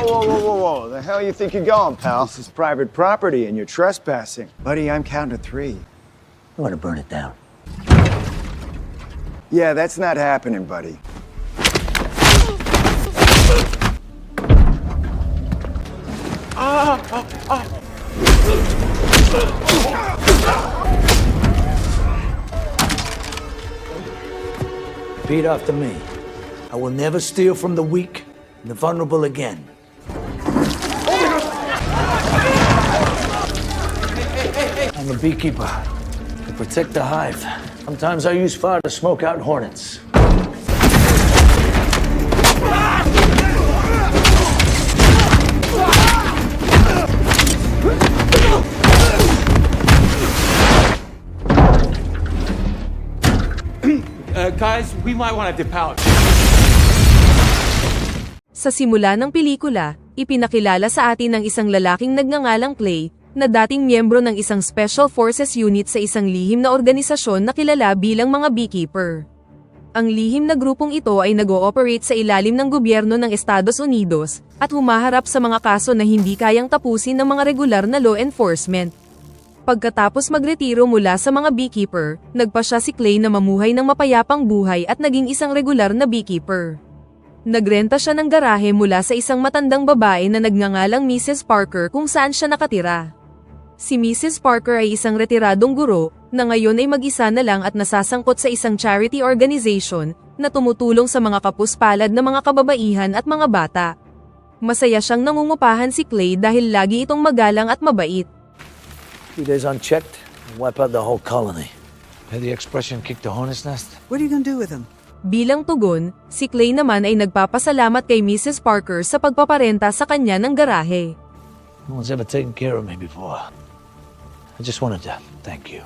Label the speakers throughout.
Speaker 1: Whoa. The hell you think you're going, pal? This is private property and you're trespassing. Buddy, I'm counting to 3.
Speaker 2: I want to burn it down.
Speaker 1: Yeah, that's not happening, buddy.
Speaker 2: Repeat after me. I will never steal from the weak and the vulnerable again. I'm a beekeeper to protect the hive. Sometimes I use fire to smoke out hornets.
Speaker 3: Guys, we might want to dip out.
Speaker 4: Sa simula ng pelikula, ipinakilala sa atin ang isang lalaking nagngangalang Clay, na dating miyembro ng isang Special Forces unit sa isang lihim na organisasyon na kilala bilang mga beekeeper. Ang lihim na grupong ito ay nag-ooperate sa ilalim ng gobyerno ng Estados Unidos, at humaharap sa mga kaso na hindi kayang tapusin ng mga regular na law enforcement. Pagkatapos magretiro mula sa mga beekeeper, nagpasya si Clay na mamuhay ng mapayapang buhay at naging isang regular na beekeeper. Nagrenta siya ng garahe mula sa isang matandang babae na nagngangalang Mrs. Parker kung saan siya nakatira. Si Mrs. Parker ay isang retiradong guro, na ngayon ay mag-isa na lang at nasasangkot sa isang charity organization, na tumutulong sa mga kapuspalad na mga kababaihan at mga bata. Masaya siyang nangungupahan si Clay dahil lagi itong magalang at mabait.
Speaker 2: 2 days unchecked, and wipe out the whole colony. Had the expression kick the hornet's nest?
Speaker 5: What are you gonna do with him?
Speaker 4: Bilang tugon, si Clay naman ay nagpapasalamat kay Mrs. Parker sa pagpaparenta sa kanya ng garahe.
Speaker 2: No one's ever taken care of me before. I just wanted to thank you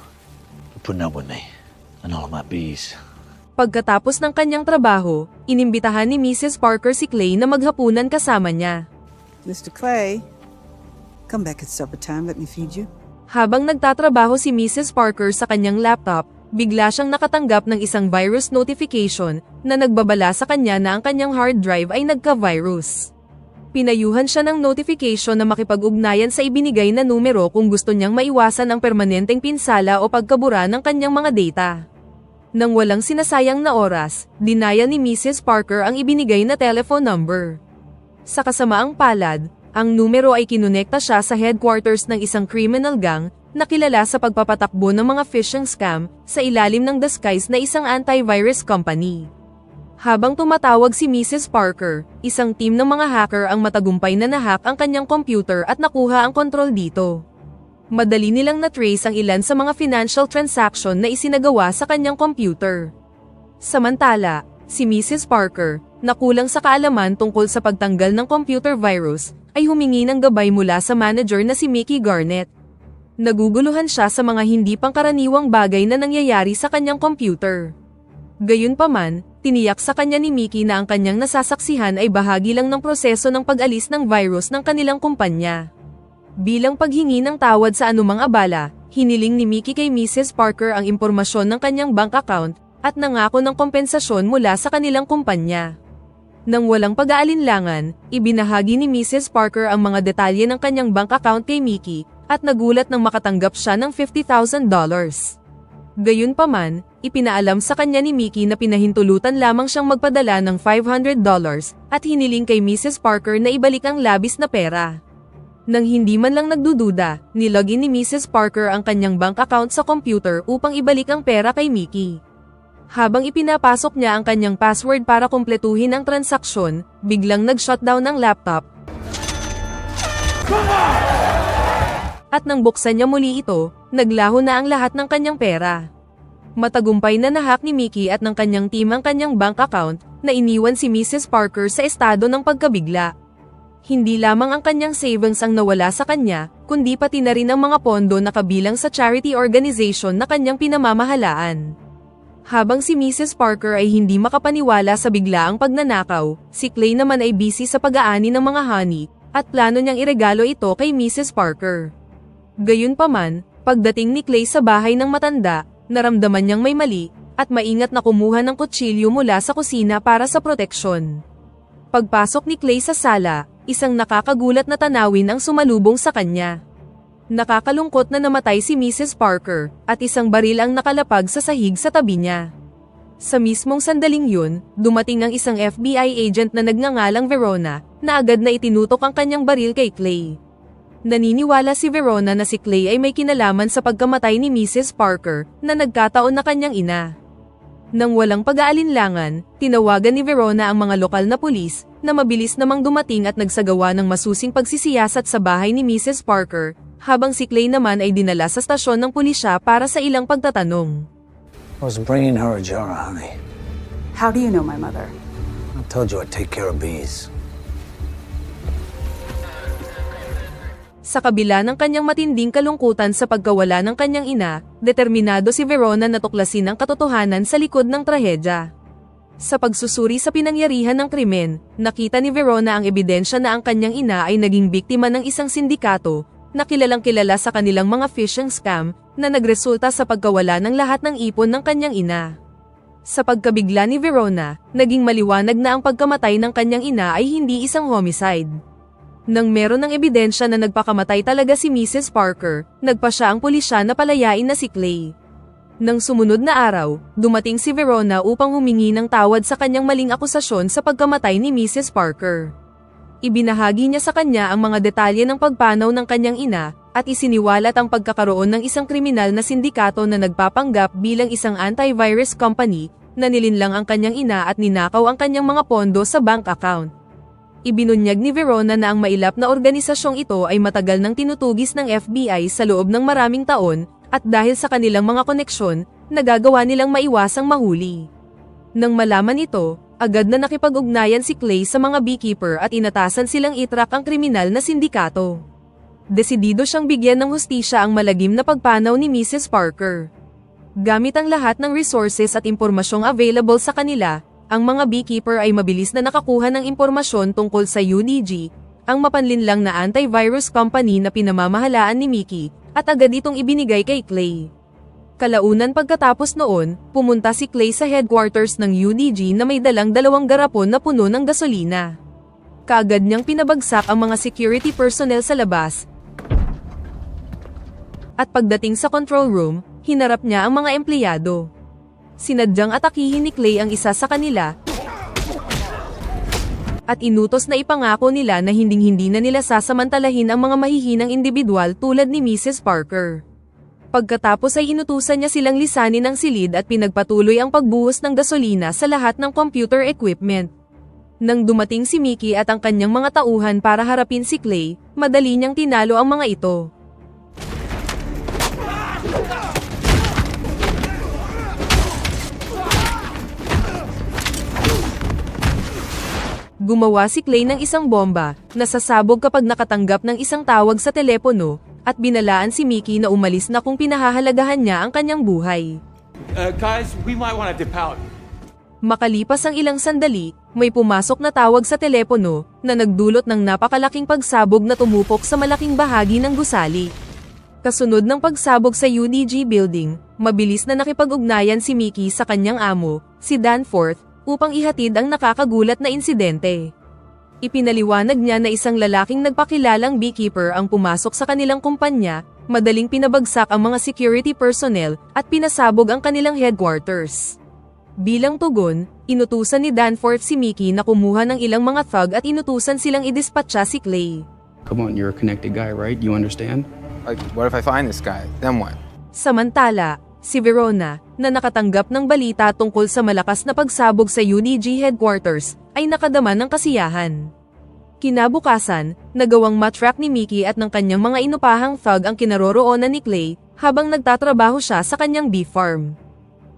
Speaker 2: for putting up with me and all of my bees.
Speaker 4: Pagkatapos ng kanyang trabaho, inimbitahan ni Mrs. Parker si Clay na maghapunan kasama niya.
Speaker 5: Mr. Clay, come back at supper time. Let me feed you.
Speaker 4: Habang nagtatrabaho si Mrs. Parker sa kanyang laptop, bigla siyang nakatanggap ng isang virus notification na nagbabala sa kanya na ang kanyang hard drive ay nagka-virus. Pinayuhan siya ng notification na makipag-ugnayan sa ibinigay na numero kung gusto niyang maiwasan ang permanenteng pinsala o pagkabura ng kanyang mga data. Nang walang sinasayang na oras, dinaya ni Mrs. Parker ang ibinigay na telephone number. Sa kasamaang palad, ang numero ay kinonekta siya sa headquarters ng isang criminal gang na kilala sa pagpapatakbo ng mga phishing scam sa ilalim ng disguise na isang antivirus company. Habang tumatawag si Mrs. Parker, isang team ng mga hacker ang matagumpay na nahack ang kanyang computer at nakuha ang kontrol dito. Madali nilang na-trace ang ilan sa mga financial transaction na isinagawa sa kanyang computer. Samantala, si Mrs. Parker, na kulang sa kaalaman tungkol sa pagtanggal ng computer virus, ay humingi ng gabay mula sa manager na si Mickey Garnett. Naguguluhan siya sa mga hindi pangkaraniwang bagay na nangyayari sa kanyang computer. Gayunpaman, tiniyak sa kanya ni Mickey na ang kanyang nasasaksihan ay bahagi lang ng proseso ng pag-alis ng virus ng kanilang kumpanya. Bilang paghingi ng tawad sa anumang abala, hiniling ni Mickey kay Mrs. Parker ang impormasyon ng kanyang bank account at nangako ng kompensasyon mula sa kanilang kumpanya. Nang walang pag-aalinlangan, ibinahagi ni Mrs. Parker ang mga detalye ng kanyang bank account kay Mickey at nagulat nang makatanggap siya ng $50,000. Gayunpaman, ipinaalam sa kanya ni Mickey na pinahintulutan lamang siyang magpadala ng $500 at hiniling kay Mrs. Parker na ibalik ang labis na pera. Nang hindi man lang nagdududa, nilogin ni Mrs. Parker ang kanyang bank account sa computer upang ibalik ang pera kay Mickey. Habang ipinapasok niya ang kanyang password para kumpletuhin ang transaksyon, biglang nag-shutdown ang laptop. At nang buksan niya muli ito, naglaho na ang lahat ng kanyang pera. Matagumpay na nahack ni Mickey at ng kanyang team ang kanyang bank account, na iniwan si Mrs. Parker sa estado ng pagkabigla. Hindi lamang ang kanyang savings ang nawala sa kanya, kundi pati na rin ang mga pondo na kabilang sa charity organization na kanyang pinamamahalaan. Habang si Mrs. Parker ay hindi makapaniwala sa biglaang pagnanakaw, si Clay naman ay busy sa pag-aani ng mga honey, at plano niyang iregalo ito kay Mrs. Parker. Gayunpaman, pagdating ni Clay sa bahay ng matanda, naramdaman niyang may mali, at maingat na kumuha ng kutsilyo mula sa kusina para sa proteksyon. Pagpasok ni Clay sa sala, isang nakakagulat na tanawin ang sumalubong sa kanya. Nakakalungkot na namatay si Mrs. Parker, at isang baril ang nakalapag sa sahig sa tabi niya. Sa mismong sandaling yun, dumating ang isang FBI agent na nagngangalang Verona, na agad na itinutok ang kanyang baril kay Clay. Naniniwala si Verona na si Clay ay may kinalaman sa pagkamatay ni Mrs. Parker, na nagkataon na kanyang ina. Nang walang pag-aalinlangan, tinawagan ni Verona ang mga lokal na pulis, na mabilis namang dumating at nagsagawa ng masusing pagsisiyasat sa bahay ni Mrs. Parker, habang si Clay naman ay dinala sa stasyon ng pulisya para sa ilang pagtatanong.
Speaker 2: I was bringing her a jar of honey.
Speaker 5: How do you know my mother?
Speaker 2: I told you I'd take care of bees.
Speaker 4: Sa kabila ng kanyang matinding kalungkutan sa pagkawala ng kanyang ina, determinado si Verona na tuklasin ang katotohanan sa likod ng trahedya. Sa pagsusuri sa pinangyarihan ng krimen, nakita ni Verona ang ebidensya na ang kanyang ina ay naging biktima ng isang sindikato, na kilalang kilala sa kanilang mga phishing scam, na nagresulta sa pagkawala ng lahat ng ipon ng kanyang ina. Sa pagkabigla ni Verona, naging maliwanag na ang pagkamatay ng kanyang ina ay hindi isang homicide. Nang meron ng ebidensya na nagpakamatay talaga si Mrs. Parker, nagpa siya ang pulisya na palayain na si Clay. Nang sumunod na araw, dumating si Verona upang humingi ng tawad sa kanyang maling akusasyon sa pagkamatay ni Mrs. Parker. Ibinahagi niya sa kanya ang mga detalye ng pagpanaw ng kanyang ina, at isiniwalat ang pagkakaroon ng isang kriminal na sindikato na nagpapanggap bilang isang antivirus company, na nilinlang ang kanyang ina at ninakaw ang kanyang mga pondo sa bank account. Ibinunyag ni Verona na ang mailap na organisasyong ito ay matagal nang tinutugis ng FBI sa loob ng maraming taon, at dahil sa kanilang mga koneksyon, nagagawa nilang maiwasang mahuli. Nang malaman ito, agad na nakipag-ugnayan si Clay sa mga beekeeper at inatasan silang itrack ang kriminal na sindikato. Desidido siyang bigyan ng hustisya ang malagim na pagpanaw ni Mrs. Parker. Gamit ang lahat ng resources at impormasyong available sa kanila, ang mga beekeeper ay mabilis na nakakuha ng impormasyon tungkol sa UDG, ang mapanlinlang na antivirus company na pinamamahalaan ni Mickey, at agad itong ibinigay kay Clay. Kalaunan pagkatapos noon, pumunta si Clay sa headquarters ng UDG na may dalang 2 garapon na puno ng gasolina. Kaagad niyang pinabagsak ang mga security personnel sa labas. At pagdating sa control room, hinarap niya ang mga empleyado. Sinadyang atakihin ni Clay ang isa sa kanila, at inutos na ipangako nila na hinding-hindi na nila sasamantalahin ang mga mahihinang individual tulad ni Mrs. Parker. Pagkatapos ay inutusan niya silang lisanin ang silid at pinagpatuloy ang pagbuhos ng gasolina sa lahat ng computer equipment. Nang dumating si Mickey at ang kanyang mga tauhan para harapin si Clay, madali niyang tinalo ang mga ito. Gumawa si Clay ng isang bomba, na sasabog kapag nakatanggap ng isang tawag sa telepono, at binalaan si Mickey na umalis na kung pinahahalagahan niya ang kanyang buhay.
Speaker 3: Guys, we might want to dip out.
Speaker 4: Makalipas ang ilang sandali, may pumasok na tawag sa telepono, na nagdulot ng napakalaking pagsabog na tumupok sa malaking bahagi ng gusali. Kasunod ng pagsabog sa UDG building, mabilis na nakipag-ugnayan si Mickey sa kanyang amo, si Danforth, upang ihatid ang nakakagulat na insidente. Ipinaliwanag niya na isang lalaking nagpakilalang beekeeper ang pumasok sa kanilang kumpanya, madaling pinabagsak ang mga security personnel, at pinasabog ang kanilang headquarters. Bilang tugon, inutusan ni Danforth si Mickey na kumuha ng ilang mga thug at inutusan silang idispatcha si Clay.
Speaker 6: Come on, you're a connected guy, right? You understand?
Speaker 7: Like, what if I find this guy? Then what?
Speaker 4: Samantala, si Verona, na nakatanggap ng balita tungkol sa malakas na pagsabog sa UDG headquarters, ay nakadama ng kasiyahan. Kinabukasan, nagawang matrack ni Mickey at ng kanyang mga inupahang thug ang kinaroroonan ni Clay, habang nagtatrabaho siya sa kanyang beef farm.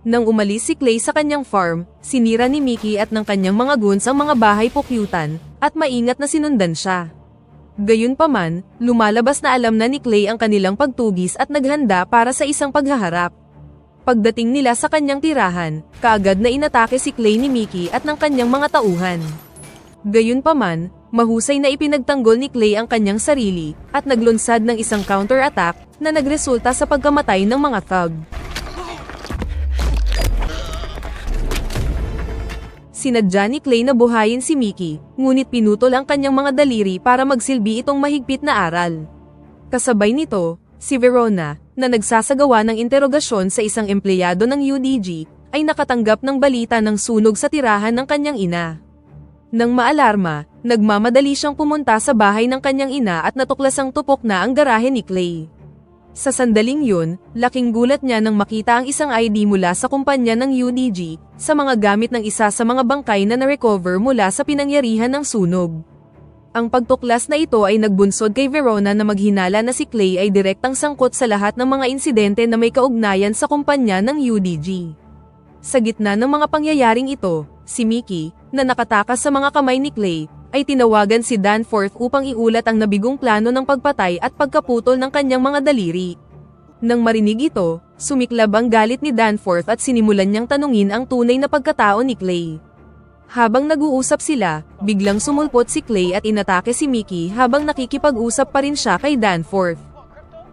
Speaker 4: Nang umalis si Clay sa kanyang farm, sinira ni Mickey at ng kanyang mga goons ang mga bahay pukyutan, at maingat na sinundan siya. Gayunpaman, lumalabas na alam na ni Clay ang kanilang pagtugis at naghanda para sa isang paghaharap. Pagdating nila sa kanyang tirahan, kaagad na inatake si Clay ni Mickey at ng kanyang mga tauhan. Gayunpaman, mahusay na ipinagtanggol ni Clay ang kanyang sarili, at naglunsad ng isang counter-attack, na nagresulta sa pagkamatay ng mga thug. Sinadya ni Clay na buhayin si Mickey, ngunit pinutol ang kanyang mga daliri para magsilbi itong mahigpit na aral. Kasabay nito, si Verona, na nagsasagawa ng interogasyon sa isang empleyado ng UDG, ay nakatanggap ng balita ng sunog sa tirahan ng kanyang ina. Nang maalarma, nagmamadali siyang pumunta sa bahay ng kanyang ina at natuklasang tupok na ang garahe ni Clay. Sa sandaling yun, laking gulat niya nang makita ang isang ID mula sa kumpanya ng UDG, sa mga gamit ng isa sa mga bangkay na na-recover mula sa pinangyarihan ng sunog. Ang pagtuklas na ito ay nagbunsod kay Verona na maghinala na si Clay ay direktang sangkot sa lahat ng mga insidente na may kaugnayan sa kumpanya ng UDG. Sa gitna ng mga pangyayaring ito, si Mickey, na nakatakas sa mga kamay ni Clay, ay tinawagan si Danforth upang iulat ang nabigong plano ng pagpatay at pagkaputol ng kanyang mga daliri. Nang marinig ito, sumiklab ang galit ni Danforth at sinimulan niyang tanungin ang tunay na pagkatao ni Clay. Habang nag-uusap sila, biglang sumulpot si Clay at inatake si Mickey habang nakikipag-usap pa rin siya kay Danforth.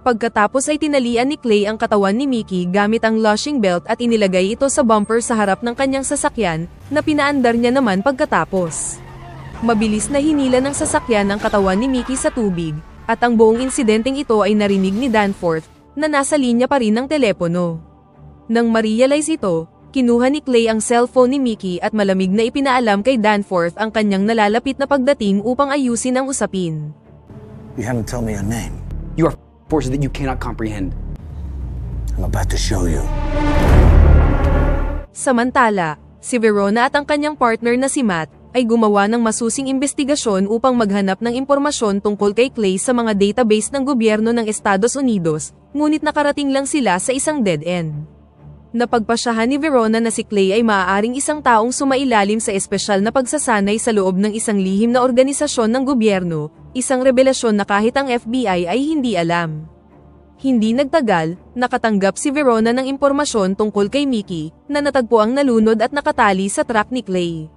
Speaker 4: Pagkatapos ay tinalian ni Clay ang katawan ni Mickey gamit ang lashing belt at inilagay ito sa bumper sa harap ng kanyang sasakyan, na pinaandar niya naman pagkatapos. Mabilis na hinila ng sasakyan ang katawan ni Mickey sa tubig, at ang buong insidenteng ito ay narinig ni Danforth, na nasa linya pa rin ng telepono. Nang ma-realize ito, kinuha ni Clay ang cellphone ni Mickey at malamig na ipinaalam kay Danforth ang kanyang nalalapit na pagdating upang ayusin ang usapin.
Speaker 2: You haven't told me your name.
Speaker 6: You are forces that you cannot comprehend.
Speaker 2: I'm about to show you.
Speaker 4: Samantala, si Verona at ang kanyang partner na si Matt, ay gumawa ng masusing investigasyon upang maghanap ng impormasyon tungkol kay Clay sa mga database ng gobyerno ng Estados Unidos, ngunit nakarating lang sila sa isang dead end. Napagpasyahan ni Verona na si Clay ay maaaring isang taong sumailalim sa espesyal na pagsasanay sa loob ng isang lihim na organisasyon ng gobyerno, isang revelasyon na kahit ang FBI ay hindi alam. Hindi nagtagal, nakatanggap si Verona ng impormasyon tungkol kay Mickey, na natagpuang nalunod at nakatali sa truck ni Clay.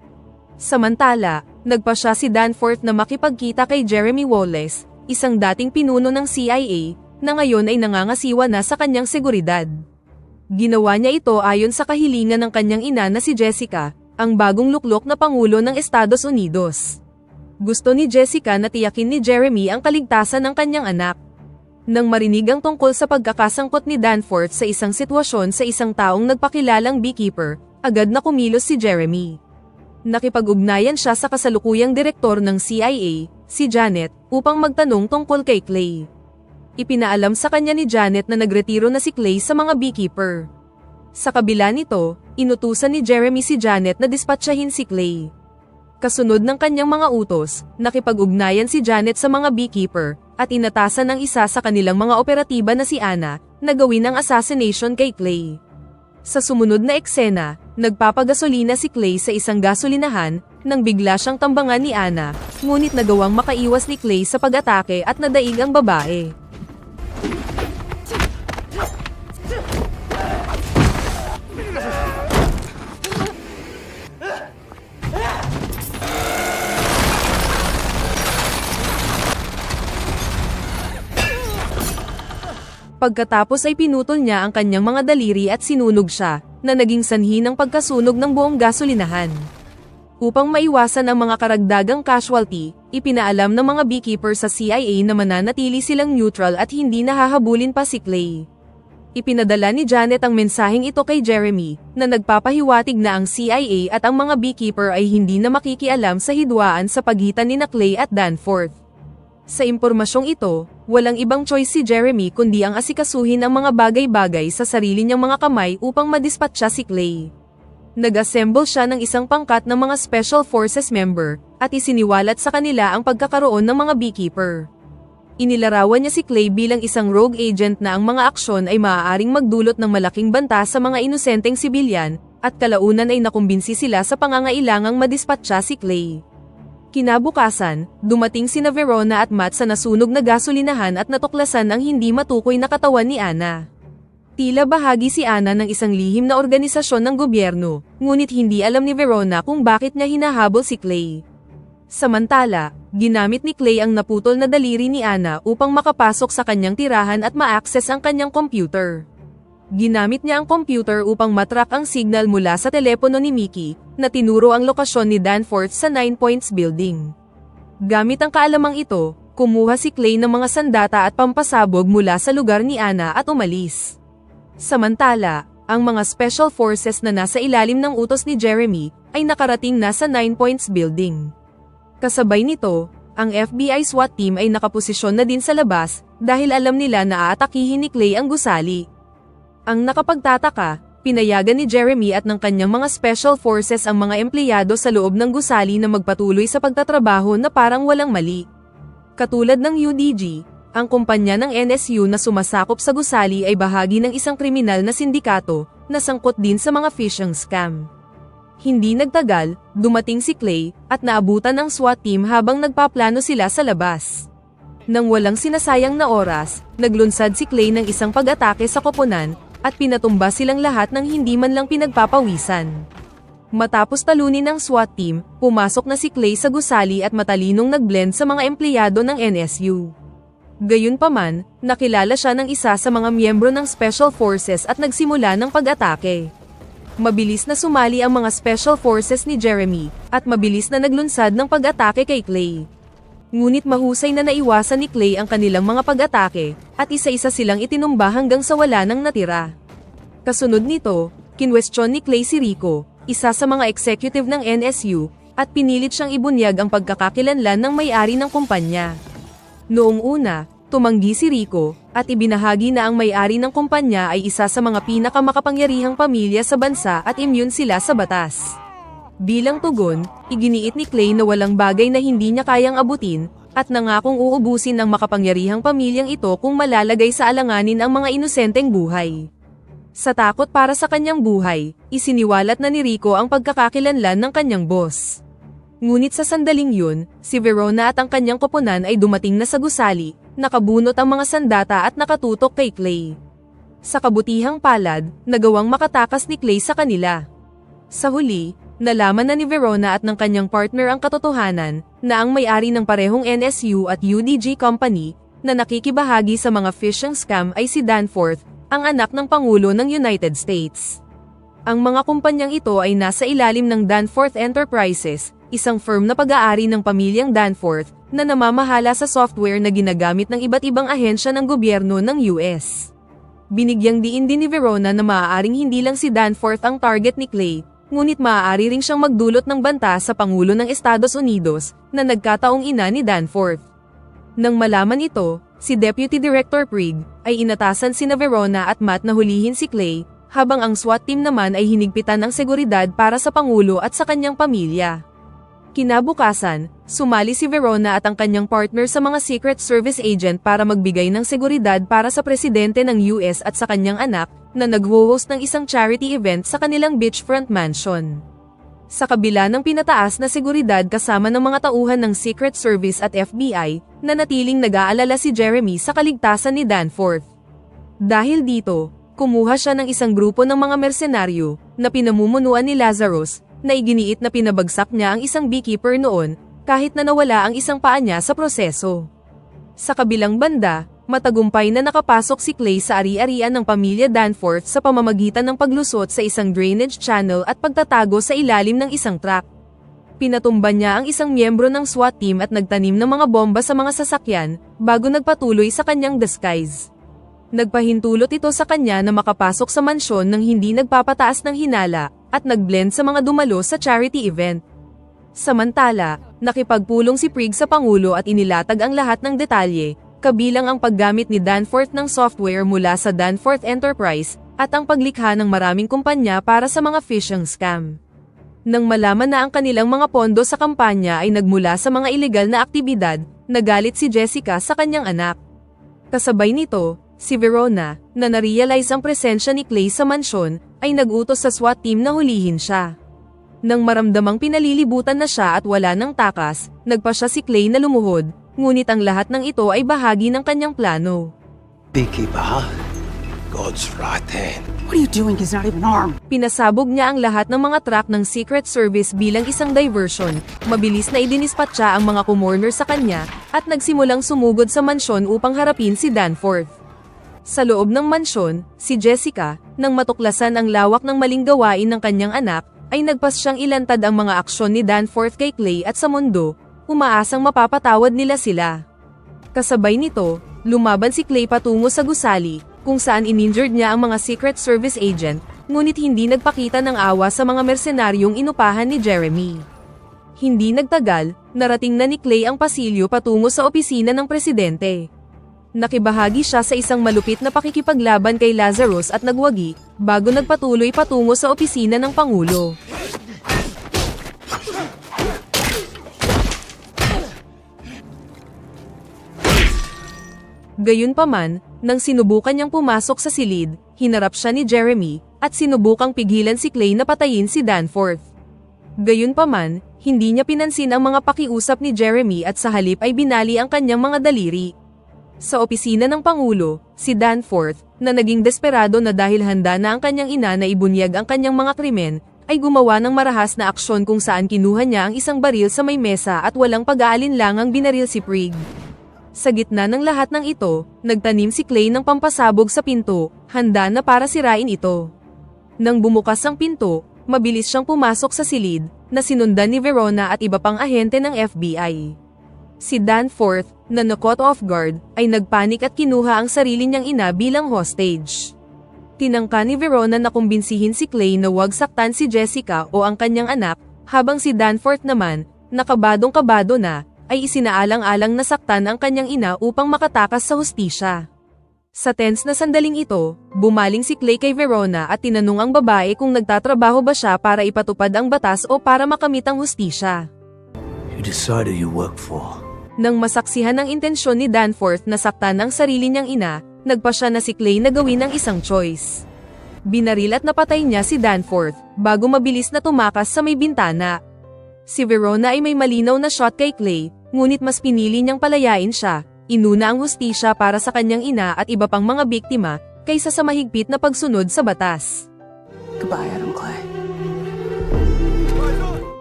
Speaker 4: Samantala, nagpasya si Danforth na makipagkita kay Jeremy Wallace, isang dating pinuno ng CIA, na ngayon ay nangangasiwa na sa kanyang seguridad. Ginawa niya ito ayon sa kahilingan ng kanyang ina na si Jessica, ang bagong luklok na Pangulo ng Estados Unidos. Gusto ni Jessica na tiyakin ni Jeremy ang kaligtasan ng kanyang anak. Nang marinig ang tungkol sa pagkakasangkot ni Danforth sa isang sitwasyon sa isang taong nagpakilalang beekeeper, agad na kumilos si Jeremy. Nakipag-ugnayan siya sa kasalukuyang direktor ng CIA, si Janet, upang magtanong tungkol kay Clay. Ipinaalam sa kanya ni Janet na nagretiro na si Clay sa mga beekeeper. Sa kabila nito, inutusan ni Jeremy si Janet na dispatchahin si Clay. Kasunod ng kanyang mga utos, nakipag-ugnayan si Janet sa mga beekeeper, at inatasan ng isa sa kanilang mga operatiba na si Anna, na gawin ang assassination kay Clay. Sa sumunod na eksena, nagpapagasolina si Clay sa isang gasolinahan, nang bigla siyang tambangan ni Anna, ngunit nagawang makaiwas ni Clay sa pag-atake at nadaig ang babae. Pagkatapos ay pinutol niya ang kanyang mga daliri at sinunog siya, na naging sanhi ng pagkasunog ng buong gasolinahan. Upang maiwasan ang mga karagdagang casualty, ipinaalam ng mga beekeeper sa CIA na mananatili silang neutral at hindi nahahabulin pa si Clay. Ipinadala ni Janet ang mensaheng ito kay Jeremy, na nagpapahiwatig na ang CIA at ang mga beekeeper ay hindi na makikialam sa hidwaan sa pagitan ni Clay at Danforth. Sa impormasyong ito, walang ibang choice si Jeremy kundi ang asikasuhin ang mga bagay-bagay sa sarili niyang mga kamay upang madispatcha si Clay. Nag-assemble siya ng isang pangkat ng mga Special Forces member, at isiniwalat sa kanila ang pagkakaroon ng mga beekeeper. Inilarawan niya si Clay bilang isang rogue agent na ang mga aksyon ay maaaring magdulot ng malaking banta sa mga inosenteng sibilyan, at kalaunan ay nakumbinsi sila sa pangangailangang madispatcha si Clay. Kinabukasan, dumating sina Verona at Matt sa nasunog na gasolinahan at natuklasan ang hindi matukoy na katawan ni Anna. Tila bahagi si Anna ng isang lihim na organisasyon ng gobyerno, ngunit hindi alam ni Verona kung bakit niya hinahabol si Clay. Samantala, ginamit ni Clay ang naputol na daliri ni Anna upang makapasok sa kanyang tirahan at ma-access ang kanyang computer. Ginamit niya ang computer upang matrack ang signal mula sa telepono ni Mickey, na tinuro ang lokasyon ni Danforth sa 9 Points Building. Gamit ang kaalamang ito, kumuha si Clay ng mga sandata at pampasabog mula sa lugar ni Anna at umalis. Samantala, ang mga special forces na nasa ilalim ng utos ni Jeremy ay nakarating na sa 9 Points Building. Kasabay nito, ang FBI SWAT team ay nakaposisyon na din sa labas dahil alam nila na aatakihin ni Clay ang gusali. Ang nakapagtataka, pinayagan ni Jeremy at ng kanyang mga special forces ang mga empleyado sa loob ng gusali na magpatuloy sa pagtatrabaho na parang walang mali. Katulad ng UDG, ang kumpanya ng NSU na sumasakop sa gusali ay bahagi ng isang kriminal na sindikato na sangkot din sa mga phishing scam. Hindi nagtagal, dumating si Clay at naabutan ng SWAT team habang nagpaplano sila sa labas. Nang walang sinasayang na oras, naglunsad si Clay ng isang pag-atake sa koponan at pinatumba silang lahat ng hindi man lang pinagpapawisan. Matapos talunin ng SWAT team, pumasok na si Clay sa gusali at matalinong nagblend sa mga empleyado ng NSU. Gayunpaman, nakilala siya ng isa sa mga miyembro ng Special Forces at nagsimula ng pag-atake. Mabilis na sumali ang mga Special Forces ni Jeremy, at mabilis na naglunsad ng pag-atake kay Clay. Ngunit mahusay na naiwasan ni Clay ang kanilang mga pag-atake, at isa-isa silang itinumba hanggang sa wala nang natira. Kasunod nito, kinwestiyon ni Clay si Rico, isa sa mga executive ng NSU, at pinilit siyang ibunyag ang pagkakakilanlan ng may-ari ng kumpanya. Noong una, tumanggi si Rico, at ibinahagi na ang may-ari ng kumpanya ay isa sa mga pinakamakapangyarihang pamilya sa bansa at immune sila sa batas. Bilang tugon, iginiit ni Clay na walang bagay na hindi niya kayang abutin, at nangakong uubusin ng makapangyarihang pamilyang ito kung malalagay sa alanganin ang mga inosenteng buhay. Sa takot para sa kanyang buhay, isiniwalat na ni Rico ang pagkakakilanlan ng kanyang boss. Ngunit sa sandaling yun, si Verona at ang kanyang koponan ay dumating na sa gusali, nakabunot ang mga sandata at nakatutok kay Clay. Sa kabutihang palad, nagawang makatakas ni Clay sa kanila. Sa huli, nalaman na ni Verona at ng kanyang partner ang katotohanan na ang may-ari ng parehong NSU at UDG company na nakikibahagi sa mga phishing scam ay si Danforth, ang anak ng Pangulo ng United States. Ang mga kumpanyang ito ay nasa ilalim ng Danforth Enterprises, isang firm na pag-aari ng pamilyang Danforth na namamahala sa software na ginagamit ng iba't ibang ahensya ng gobyerno ng US. Binigyang diin din ni Verona na maaaring hindi lang si Danforth ang target ni Clay, ngunit maaari ring siyang magdulot ng banta sa Pangulo ng Estados Unidos na nagkataong ina ni Danforth. Nang malaman ito, si Deputy Director Prigg ay inatasan sina Verona at Matt na hulihin si Clay, habang ang SWAT team naman ay hinigpitan ng seguridad para sa Pangulo at sa kanyang pamilya. Kinabukasan, sumali si Verona at ang kanyang partner sa mga Secret Service agent para magbigay ng seguridad para sa presidente ng US at sa kanyang anak, na nag-host ng isang charity event sa kanilang beachfront mansion. Sa kabila ng pinataas na seguridad kasama ng mga tauhan ng Secret Service at FBI, nanatiling nag-aalala si Jeremy sa kaligtasan ni Danforth. Dahil dito, kumuha siya ng isang grupo ng mga mersenaryo, na pinamumunuan ni Lazarus, na iginiit na pinabagsak niya ang isang beekeeper noon, kahit na nawala ang isang paa niya sa proseso. Sa kabilang banda, matagumpay na nakapasok si Clay sa ari-arian ng pamilya Danforth sa pamamagitan ng paglusot sa isang drainage channel at pagtatago sa ilalim ng isang truck. Pinatumba niya ang isang miyembro ng SWAT team at nagtanim ng mga bomba sa mga sasakyan, bago nagpatuloy sa kanyang disguise. Nagpahintulot ito sa kanya na makapasok sa mansyon nang hindi nagpapataas ng hinala, at nagblend sa mga dumalo sa charity event. Samantala, nakipagpulong si Prigg sa Pangulo at inilatag ang lahat ng detalye, kabilang ang paggamit ni Danforth ng software mula sa Danforth Enterprise, at ang paglikha ng maraming kumpanya para sa mga phishing scam. Nang malaman na ang kanilang mga pondo sa kampanya ay nagmula sa mga ilegal na aktibidad, nagalit si Jessica sa kanyang anak. Kasabay nito, si Verona, na narealize ang presensya ni Clay sa mansyon, ay nag-utos sa SWAT team na hulihin siya. Nang maramdamang pinalilibutan na siya at wala ng takas, nagpa siya si Clay na lumuhod, ngunit ang lahat ng ito ay bahagi ng kanyang plano.
Speaker 2: Beekeeper, God's rotten.
Speaker 5: What are you doing? He's not even armed.
Speaker 4: Pinasabog niya ang lahat ng mga truck ng Secret Service bilang isang diversion, mabilis na idinispatcha ang mga kumorner sa kanya, at nagsimulang sumugod sa mansyon upang harapin si Danforth. Sa loob ng mansyon, si Jessica, nang matuklasan ang lawak ng maling gawain ng kanyang anak, ay nagpas siyang ilantad ang mga aksyon ni Danforth kay Clay at sa mundo, umaasang mapapatawad nila sila. Kasabay nito, lumaban si Clay patungo sa gusali, kung saan ininjured niya ang mga Secret Service agent, ngunit hindi nagpakita ng awa sa mga mersenaryong inupahan ni Jeremy. Hindi nagtagal, narating na ni Clay ang pasilyo patungo sa opisina ng presidente. Nakibahagi siya sa isang malupit na pakikipaglaban kay Lazarus at nagwagi, bago nagpatuloy patungo sa opisina ng Pangulo. Gayunpaman, nang sinubukan niyang pumasok sa silid, hinarap siya ni Jeremy, at sinubukang pigilan si Clay na patayin si Danforth. Gayunpaman, hindi niya pinansin ang mga pakiusap ni Jeremy at sa halip ay binali ang kanyang mga daliri. Sa opisina ng Pangulo, si Danforth, na naging desperado na dahil handa na ang kanyang ina na ibunyag ang kanyang mga krimen, ay gumawa ng marahas na aksyon kung saan kinuha niya ang isang baril sa may mesa at walang pag-aalinlangang binaril si Prig. Sa gitna ng lahat ng ito, nagtanim si Clay ng pampasabog sa pinto, handa na para sirain ito. Nang bumukas ang pinto, mabilis siyang pumasok sa silid, na sinundan ni Verona at iba pang ahente ng FBI. Si Danforth, na na-caught off guard, ay nagpanik at kinuha ang sarili niyang ina bilang hostage. Tinangka ni Verona na kumbinsihin si Clay na huwag saktan si Jessica o ang kanyang anak, habang si Danforth naman, nakabadong-kabado na, ay isinaalang-alang na saktan ang kanyang ina upang makatakas sa hustisya. Sa tense na sandaling ito, bumaling si Clay kay Verona at tinanong ang babae kung nagtatrabaho ba siya para ipatupad ang batas o para makamit ang hustisya.
Speaker 2: You decide who you work for.
Speaker 4: Nang masaksihan ang intensyon ni Danforth na saktan ang sarili niyang ina, nagpa siya na si Clay na gawin ang isang choice. Binaril at napatay niya si Danforth, bago mabilis na tumakas sa may bintana. Si Verona ay may malinaw na shot kay Clay, ngunit mas pinili niyang palayain siya, inuna ang hustisya para sa kanyang ina at iba pang mga biktima, kaysa sa mahigpit na pagsunod sa batas.
Speaker 5: Goodbye, Adam Clay.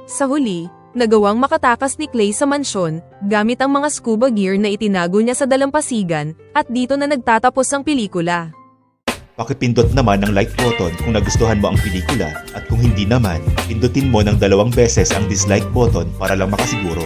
Speaker 4: Sa huli, nagawang makatakas ni Clay sa mansyon, gamit ang mga scuba gear na itinago niya sa dalampasigan, at dito na nagtatapos ang pelikula.
Speaker 8: Pakipindot naman ng like button kung nagustuhan mo ang pelikula at kung hindi naman, pindutin mo ng 2 beses ang dislike button para lang makasiguro.